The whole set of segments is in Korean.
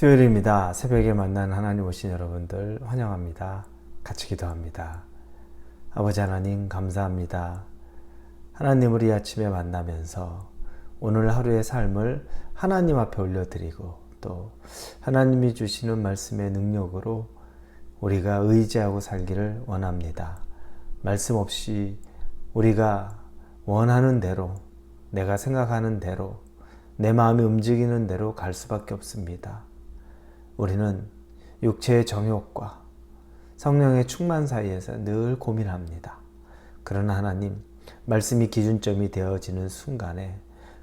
수요일입니다. 새벽에 만난 하나님 오신 여러분들 환영합니다. 같이 기도합니다. 아버지 하나님 감사합니다. 하나님을 이 아침에 만나면서 오늘 하루의 삶을 하나님 앞에 올려드리고 또 하나님이 주시는 말씀의 능력으로 우리가 의지하고 살기를 원합니다. 말씀 없이 우리가 원하는 대로, 내가 생각하는 대로, 내 마음이 움직이는 대로 갈 수밖에 없습니다. 우리는 육체의 정욕과 성령의 충만 사이에서 늘 고민합니다. 그러나 하나님, 말씀이 기준점이 되어지는 순간에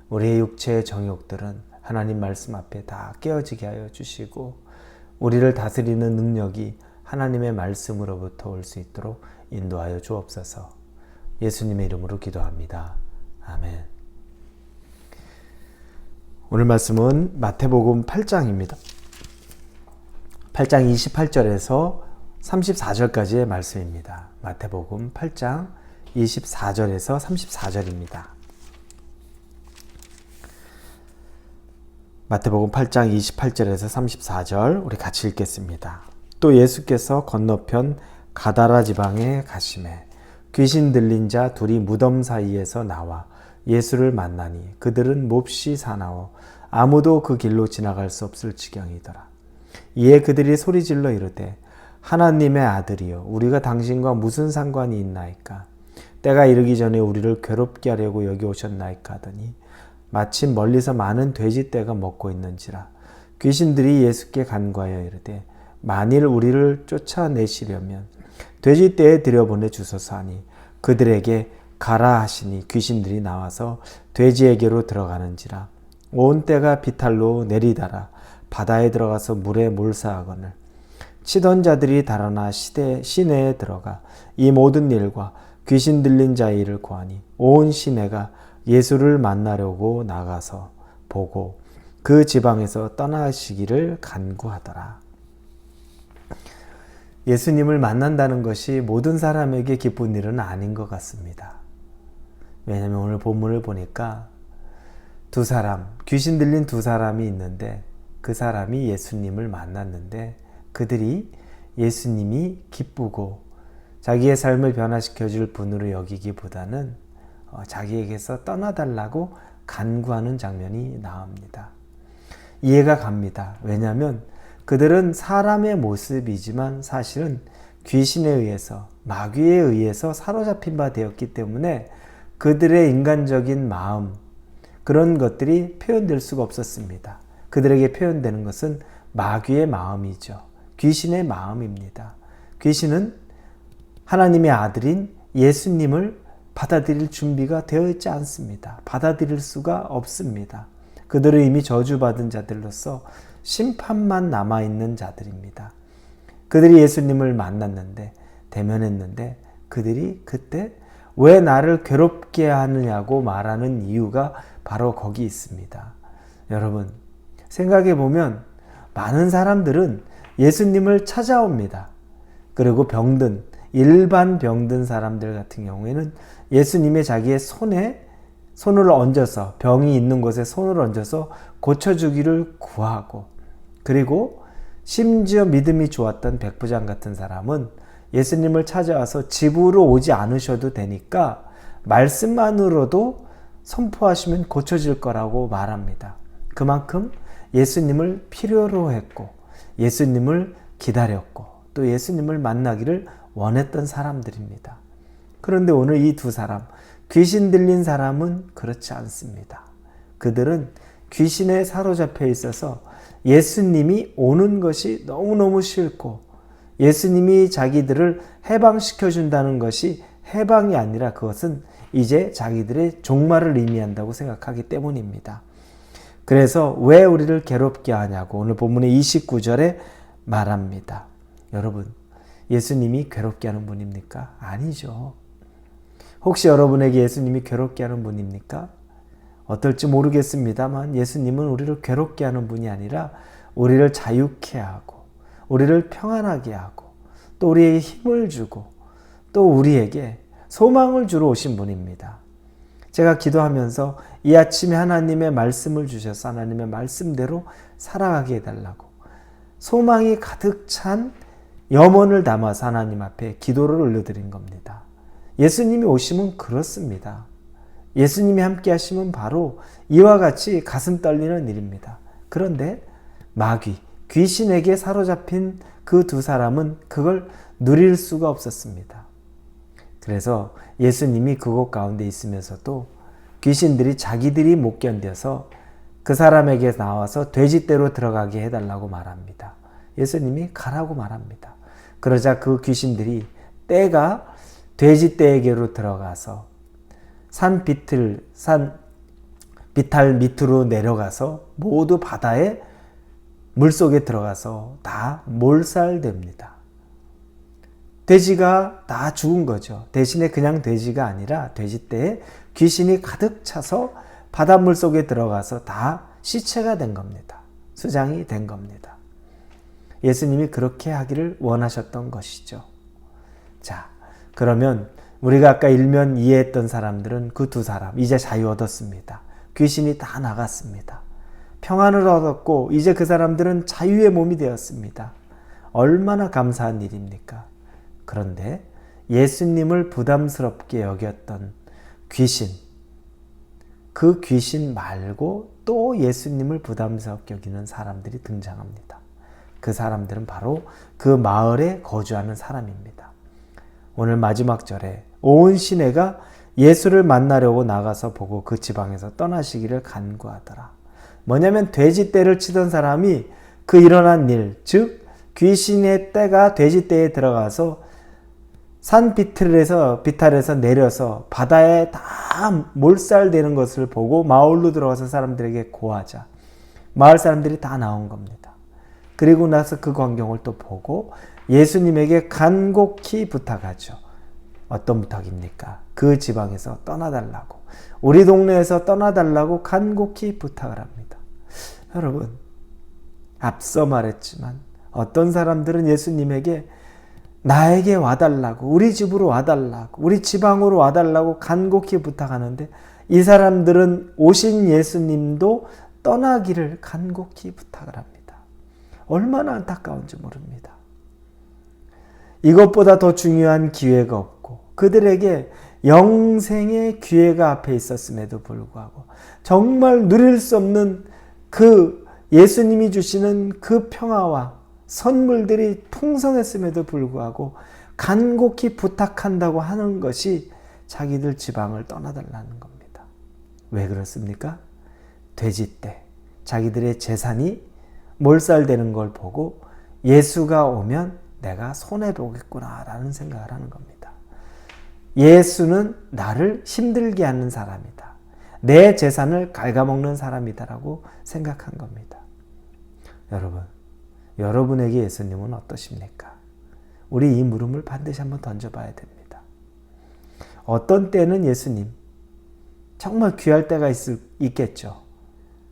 우리의 육체의 정욕들은 하나님 말씀 앞에 다 깨어지게 하여 주시고 우리를 다스리는 능력이 하나님의 말씀으로부터 올 수 있도록 인도하여 주옵소서. 예수님의 이름으로 기도합니다. 아멘. 오늘 말씀은 마태복음 8장입니다. 8장 28절에서 34절까지의 말씀입니다. 마태복음 8장 24절에서 34절입니다. 마태복음 8장 28절에서 34절 우리 같이 읽겠습니다. 또 예수께서 건너편 가다라 지방에 가시매 귀신 들린 자 둘이 무덤 사이에서 나와 예수를 만나니 그들은 몹시 사나워 아무도 그 길로 지나갈 수 없을 지경이더라. 이에 그들이 소리질러 이르되 하나님의 아들이여 우리가 당신과 무슨 상관이 있나이까? 때가 이르기 전에 우리를 괴롭게 하려고 여기 오셨나이까 하더니 마침 멀리서 많은 돼지떼가 먹고 있는지라. 귀신들이 예수께 간구하여 이르되 만일 우리를 쫓아내시려면 돼지떼에 들여보내 주소서 하니 그들에게 가라 하시니 귀신들이 나와서 돼지에게로 들어가는지라. 온 떼가 비탈로 내리다라 바다에 들어가서 물에 몰사하거늘 치던 자들이 달아나 시내에 들어가 이 모든 일과 귀신 들린 자의 일을 고하니 온 시내가 예수를 만나려고 나가서 보고 그 지방에서 떠나시기를 간구하더라. 예수님을 만난다는 것이 모든 사람에게 기쁜 일은 아닌 것 같습니다. 왜냐하면 오늘 본문을 보니까 두 사람, 귀신 들린 두 사람이 있는데 그 사람이 예수님을 만났는데 그들이 예수님이 기쁘고 자기의 삶을 변화시켜줄 분으로 여기기보다는 자기에게서 떠나달라고 간구하는 장면이 나옵니다. 이해가 갑니다. 왜냐하면 그들은 사람의 모습이지만 사실은 귀신에 의해서, 마귀에 의해서 사로잡힌 바 되었기 때문에 그들의 인간적인 마음, 그런 것들이 표현될 수가 없었습니다. 그들에게 표현되는 것은 마귀의 마음이죠. 귀신의 마음입니다. 귀신은 하나님의 아들인 예수님을 받아들일 준비가 되어 있지 않습니다. 받아들일 수가 없습니다. 그들은 이미 저주받은 자들로서 심판만 남아있는 자들입니다. 그들이 예수님을 만났는데, 대면했는데 그들이 그때 왜 나를 괴롭게 하느냐고 말하는 이유가 바로 거기 있습니다. 여러분, 생각해 보면 많은 사람들은 예수님을 찾아옵니다. 그리고 병든, 일반 병든 사람들 같은 경우에는 예수님의 자기의 손을 얹어서, 병이 있는 곳에 손을 얹어서 고쳐주기를 구하고, 그리고 심지어 믿음이 좋았던 백부장 같은 사람은 예수님을 찾아와서 집으로 오지 않으셔도 되니까 말씀만으로도 선포하시면 고쳐질 거라고 말합니다. 그만큼 예수님을 필요로 했고 예수님을 기다렸고 또 예수님을 만나기를 원했던 사람들입니다. 그런데 오늘 이 두 사람, 귀신 들린 사람은 그렇지 않습니다. 그들은 귀신에 사로잡혀 있어서 예수님이 오는 것이 너무너무 싫고 예수님이 자기들을 해방시켜 준다는 것이 해방이 아니라 그것은 이제 자기들의 종말을 의미한다고 생각하기 때문입니다. 그래서 왜 우리를 괴롭게 하냐고 오늘 본문의 29절에 말합니다. 여러분, 예수님이 괴롭게 하는 분입니까? 아니죠. 혹시 여러분에게 예수님이 괴롭게 하는 분입니까? 어떨지 모르겠습니다만 예수님은 우리를 괴롭게 하는 분이 아니라 우리를 자유케 하고 우리를 평안하게 하고 또 우리에게 힘을 주고 또 우리에게 소망을 주러 오신 분입니다. 제가 기도하면서 이 아침에 하나님의 말씀을 주셔서 하나님의 말씀대로 살아가게 해달라고 소망이 가득 찬 염원을 담아서 하나님 앞에 기도를 올려드린 겁니다. 예수님이 오시면 그렇습니다. 예수님이 함께 하시면 바로 이와 같이 가슴 떨리는 일입니다. 그런데 마귀, 귀신에게 사로잡힌 그 두 사람은 그걸 누릴 수가 없었습니다. 그래서 예수님이 그곳 가운데 있으면서도 귀신들이 자기들이 못 견뎌서 그 사람에게 나와서 돼지떼로 들어가게 해달라고 말합니다. 예수님이 가라고 말합니다. 그러자 그 귀신들이 떼가 돼지떼에게로 들어가서 산 비탈 밑으로 내려가서 모두 바다에 물속에 들어가서 다 몰살됩니다. 돼지가 다 죽은 거죠. 대신에 그냥 돼지가 아니라 돼지떼에 귀신이 가득 차서 바닷물 속에 들어가서 다 시체가 된 겁니다. 수장이 된 겁니다. 예수님이 그렇게 하기를 원하셨던 것이죠. 자, 그러면 우리가 아까 일면 이해했던 사람들은 그 두 사람 이제 자유 얻었습니다. 귀신이 다 나갔습니다. 평안을 얻었고 이제 그 사람들은 자유의 몸이 되었습니다. 얼마나 감사한 일입니까? 그런데 예수님을 부담스럽게 여겼던 귀신, 그 귀신 말고 또 예수님을 부담스럽게 여기는 사람들이 등장합니다. 그 사람들은 바로 그 마을에 거주하는 사람입니다. 오늘 마지막 절에 온 시내가 예수를 만나려고 나가서 보고 그 지방에서 떠나시기를 간구하더라. 뭐냐면 돼지떼를 치던 사람이 그 일어난 일, 즉 귀신의 떼가 돼지떼에 들어가서 산 비탈에서 내려서 바다에 다 몰살되는 것을 보고 마을로 들어가서 사람들에게 고하자. 마을 사람들이 다 나온 겁니다. 그리고 나서 그 광경을 또 보고 예수님에게 간곡히 부탁하죠. 어떤 부탁입니까? 그 지방에서 떠나달라고, 우리 동네에서 떠나달라고 간곡히 부탁을 합니다. 여러분, 앞서 말했지만 어떤 사람들은 예수님에게 나에게 와달라고, 우리 집으로 와달라고, 우리 지방으로 와달라고 간곡히 부탁하는데 이 사람들은 오신 예수님도 떠나기를 간곡히 부탁을 합니다. 얼마나 안타까운지 모릅니다. 이것보다 더 중요한 기회가 없고 그들에게 영생의 기회가 앞에 있었음에도 불구하고 정말 누릴 수 없는 그 예수님이 주시는 그 평화와 선물들이 풍성했음에도 불구하고 간곡히 부탁한다고 하는 것이 자기들 지방을 떠나달라는 겁니다. 왜 그렇습니까? 돼지떼, 자기들의 재산이 몰살되는 걸 보고 예수가 오면 내가 손해보겠구나 라는 생각을 하는 겁니다. 예수는 나를 힘들게 하는 사람이다. 내 재산을 갉아먹는 사람이다라고 생각한 겁니다. 여러분, 여러분에게 예수님은 어떠십니까? 우리 이 물음을 반드시 한번 던져봐야 됩니다. 어떤 때는 예수님, 정말 귀할 때가 있겠죠.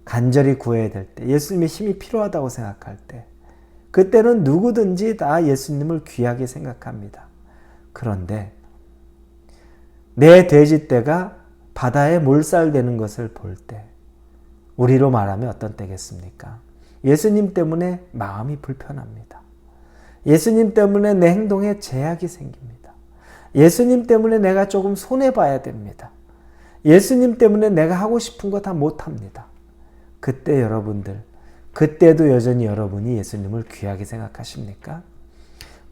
간절히 구해야 될 때, 예수님의 힘이 필요하다고 생각할 때, 그때는 누구든지 다 예수님을 귀하게 생각합니다. 그런데 내 돼지떼가 바다에 몰살되는 것을 볼 때, 우리로 말하면 어떤 때겠습니까? 예수님 때문에 마음이 불편합니다. 예수님 때문에 내 행동에 제약이 생깁니다. 예수님 때문에 내가 조금 손해봐야 됩니다. 예수님 때문에 내가 하고 싶은 거 다 못합니다. 그때 여러분들, 그때도 여전히 여러분이 예수님을 귀하게 생각하십니까?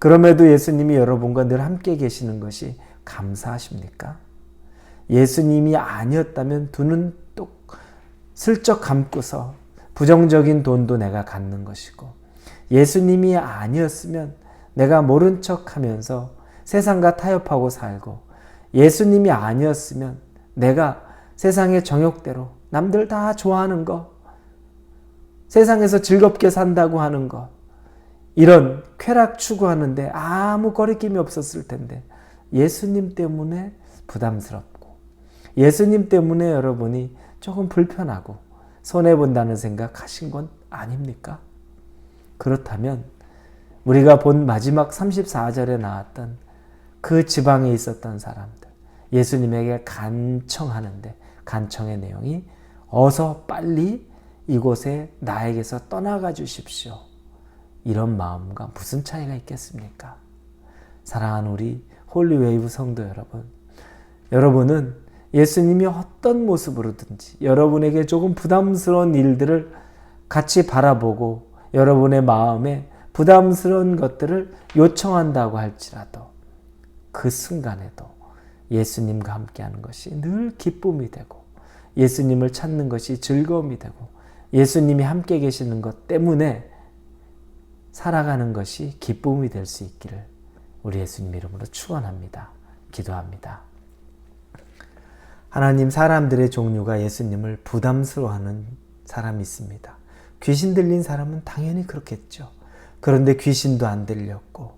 그럼에도 예수님이 여러분과 늘 함께 계시는 것이 감사하십니까? 예수님이 아니었다면 두 눈 똑 슬쩍 감고서 부정적인 돈도 내가 갖는 것이고, 예수님이 아니었으면 내가 모른 척하면서 세상과 타협하고 살고, 예수님이 아니었으면 내가 세상의 정욕대로 남들 다 좋아하는 거, 세상에서 즐겁게 산다고 하는 것, 이런 쾌락 추구하는데 아무 거리낌이 없었을 텐데 예수님 때문에 부담스럽고 예수님 때문에 여러분이 조금 불편하고 손해본다는 생각하신 건 아닙니까? 그렇다면 우리가 본 마지막 34절에 나왔던 그 지방에 있었던 사람들, 예수님에게 간청하는데 간청의 내용이 어서 빨리 이곳에 나에게서 떠나가 주십시오. 이런 마음과 무슨 차이가 있겠습니까? 사랑하는 우리 홀리웨이브 성도 여러분, 여러분은 예수님이 어떤 모습으로든지 여러분에게 조금 부담스러운 일들을 같이 바라보고 여러분의 마음에 부담스러운 것들을 요청한다고 할지라도 그 순간에도 예수님과 함께하는 것이 늘 기쁨이 되고 예수님을 찾는 것이 즐거움이 되고 예수님이 함께 계시는 것 때문에 살아가는 것이 기쁨이 될 수 있기를 우리 예수님 이름으로 축원합니다. 기도합니다. 하나님, 사람들의 종류가 예수님을 부담스러워하는 사람이 있습니다. 귀신 들린 사람은 당연히 그렇겠죠. 그런데 귀신도 안 들렸고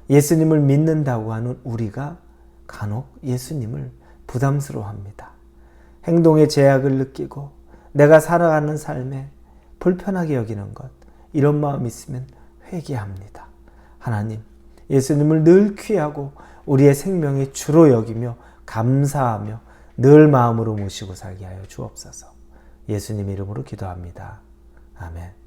예수님을 믿는다고 하는 우리가 간혹 예수님을 부담스러워합니다. 행동에 제약을 느끼고 내가 살아가는 삶에 불편하게 여기는 것, 이런 마음이 있으면 회개합니다. 하나님, 예수님을 늘 귀하고 우리의 생명의 주로 여기며 감사하며 늘 마음으로 모시고 살게 하여 주옵소서. 예수님 이름으로 기도합니다. 아멘.